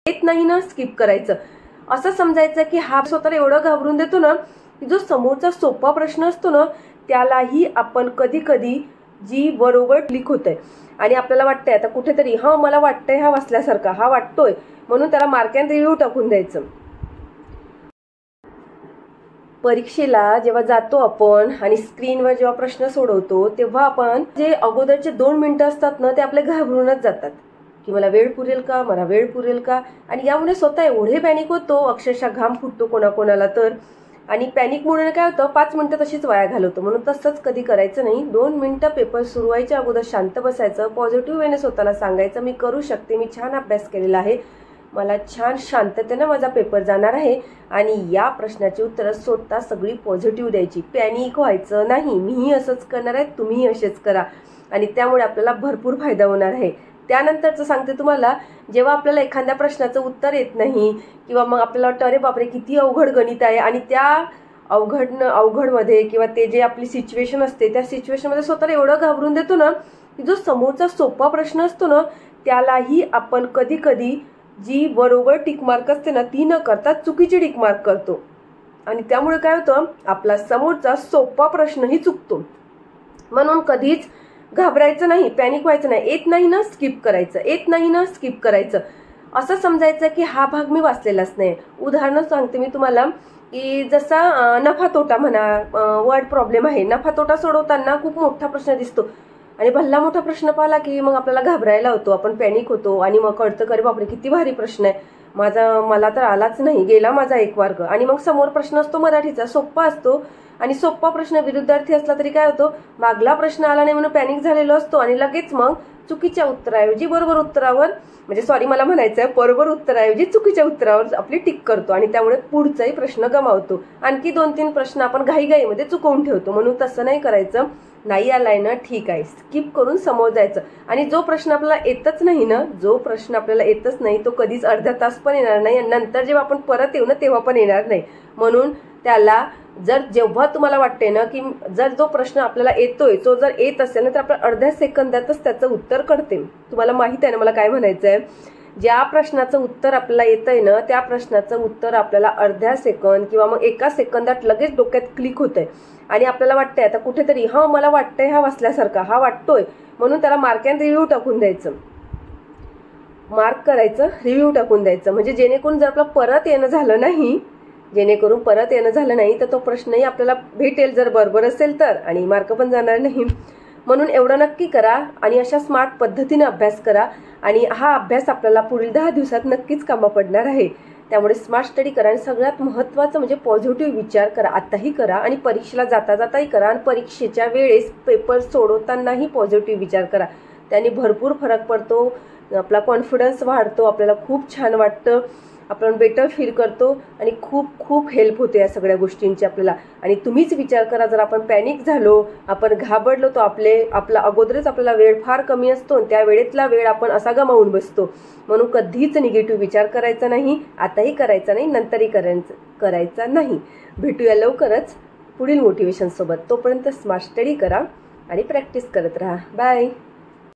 येत नाही ना स्किप करायचं। असं समजायचं की हा स्वतःला एवढं घाबरून देतो ना की जो समोरचा सोपा प्रश्न असतो ना त्यालाही आपण कधी कधी जी बरोबर क्लिक होतंय आणि आपल्याला वाटतंय आता कुठेतरी मला वाटतंय हा वाचल्यासारखा हा वाटतोय म्हणून त्याला मार्क अँड रिव्ह्यू टाकून द्यायचं। परीक्षेला जेव्हा जातो आपण आणि स्क्रीनवर जेव्हा प्रश्न सोडवतो तेव्हा आपण जे अगोदरचे 2 मिनिटं असतात ना ते आपले घाबरूनच जातात की मला वेळ पुरेल का, मला वेळ पुरेल का, आणि यामुळे स्वतः एवढे पॅनिक होतो, अक्षरशः घाम फुटतो कोणाकोणाला तर। आणि पॅनिकमुळे काय होतं 5 मिनिटं तशीच वाया घालवतो। म्हणून तसंच कधी करायचं नाही। 2 मिनिटं पेपर सुरू व्हायच्या अगोदर शांत बसायचं, पॉझिटिव्ह वेने स्वतःला सांगायचं मी करू शकते, मी छान अभ्यास केलेला आहे, मला छान शांततेने माझा पेपर जाणार आहे आणि या प्रश्नाची उत्तरं स्वतः सगळी पॉझिटिव्ह द्यायची, पॅनिक व्हायचं नाही। मीही असंच करणार आहे, तुम्हीही असेच करा आणि त्यामुळे आपल्याला भरपूर फायदा होणार आहे। त्यानंतरचं सांगते तुम्हाला, जेव्हा आपल्याला एखाद्या प्रश्नाचं उत्तर येत नाही किंवा मग आपल्याला वाटतं अरे बापरे किती अवघड गणित आहे आणि त्या अवघडमध्ये किंवा ते जे आपली सिच्युएशन असते त्या सिच्युएशनमध्ये स्वतःला एवढं घाबरून देतो ना की जो समोरचा सोपा प्रश्न असतो ना त्यालाही आपण कधी कधी जी बरोबर टिकमार्क असते ना ती न करता चुकीची टिकमार्क करतो आणि त्यामुळे काय होतं आपला समोरचा सोपा प्रश्नही चुकतो। म्हणून कधीच घाबरायचं नाही, पॅनिक व्हायचं नाही। येत नाही ना स्किप करायचं, येत नाही ना स्किप करायचं। असं समजायचं की हा भाग मी वाचलेलाच नाही। उदाहरण सांगते मी तुम्हाला की जसा नफा तोटा म्हणा, वर्ड प्रॉब्लेम आहे, नफा तोटा सोडवताना खूप मोठा प्रश्न दिसतो आणि भल्ला मोठा प्रश्न पाहिला की मग आपल्याला घाबरायला होतो, आपण पॅनिक होतो आणि मग कळतं की अरे बापरे किती भारी प्रश्न आहे, मला तर आलाच नाही, गेला माझा 1 मार्क। आणि मग समोर प्रश्न असतो मराठीचा, सोपा असतो आणि सोपा प्रश्न विरुद्धार्थी असला तरी काय होतो मागला प्रश्न आला नाही म्हणून पॅनिक झालेलो असतो आणि लगेच मग चुकीच्या उत्तराऐवजी बरोबर उत्तरावर, म्हणजे सॉरी मला म्हणायचं आहे बरोबर उत्तराऐवजी चुकीच्या उत्तरावर आपली टिक करतो आणि त्यामुळे पुढचाही प्रश्न गमावतो। आणखी 2-3 प्रश्न आपण घाईघाईमध्ये चुकवून ठेवतो। म्हणून तसं नाही करायचं। नाही आलाय ना ठीक आहे, स्किप करून समोर जायचं। आणि जो प्रश्न आपल्याला येतच नाही ना, जो प्रश्न आपल्याला येतच नाही तो कधीच अर्धा तास पण येणार नाही आणि नंतर जेव्हा आपण परत येऊ ना तेव्हा पण येणार नाही। म्हणून त्याला जेव्हा तुम्हाला वाटते ना की जर जो प्रश्न आपल्याला येतोय तो जर येत असेल ना तर आपण अर्ध्या सेकंदातच त्याचं उत्तर कळते। तुम्हाला माहित आहे ना मला काय म्हणायचंय, ज्या प्रश्नाचं उत्तर आपल्याला येतंय ना त्या प्रश्नाचं उत्तर आपल्याला अर्ध्या सेकंद किंवा मग 1 सेकंदात लगेच डोक्यात क्लिक होतंय आणि आपल्याला वाटतंय आता कुठेतरी मला वाटतंय हा वाचल्यासारखा हा वाटतोय म्हणून त्याला मार्क अँड रिव्ह्यू टाकून द्यायचं, मार्क करायचं, रिव्ह्यू टाकून द्यायचं। म्हणजे जेणेकरून जर आपलं परत येणं झालं नाही तर तो प्रश्नही आपल्याला भेटेल जर बरोबर असेल तर आणि मार्क पण जाणार नाही। म्हणून एवढं नक्की करा आणि अशा स्मार्ट पद्धतीने अभ्यास करा आणि हा अभ्यास आपल्याला पुढील 10 दिवसात नक्कीच कामा पडणार आहे। त्यामुळे स्मार्ट स्टडी करा आणि सगळ्यात महत्त्वाचं म्हणजे पॉझिटिव्ह विचार करा, आताही करा आणि परीक्षेला जाताही करा आणि परीक्षेच्या वेळेस पेपर सोडवतानाही पॉझिटिव्ह विचार करा। त्याने भरपूर फरक पडतो, आपला कॉन्फिडन्स वाढतो, आपल्याला खूप छान वाटतं, आपण बेटर फील करतो आणि खूप खूप हेल्प होते या सगळ्या गोष्टींची आपल्याला। आणि तुम्हीच विचार करा जर आपण पॅनिक झालो, आपण घाबरलो तो आपला अगोदरच आपल्याला वेळ फार कमी असतो आणि त्या वेळेतला वेळ आपण असा गमावून बसतो। म्हणून कधीच निगेटिव्ह विचार करायचा नाही, आताही करायचा नाही, नंतरही करायचा नाही। भेटूया लवकरच पुढील मोटिवेशन सोबत। तोपर्यंत स्मार्ट स्टडी करा आणि प्रॅक्टिस करत राहा। बाय।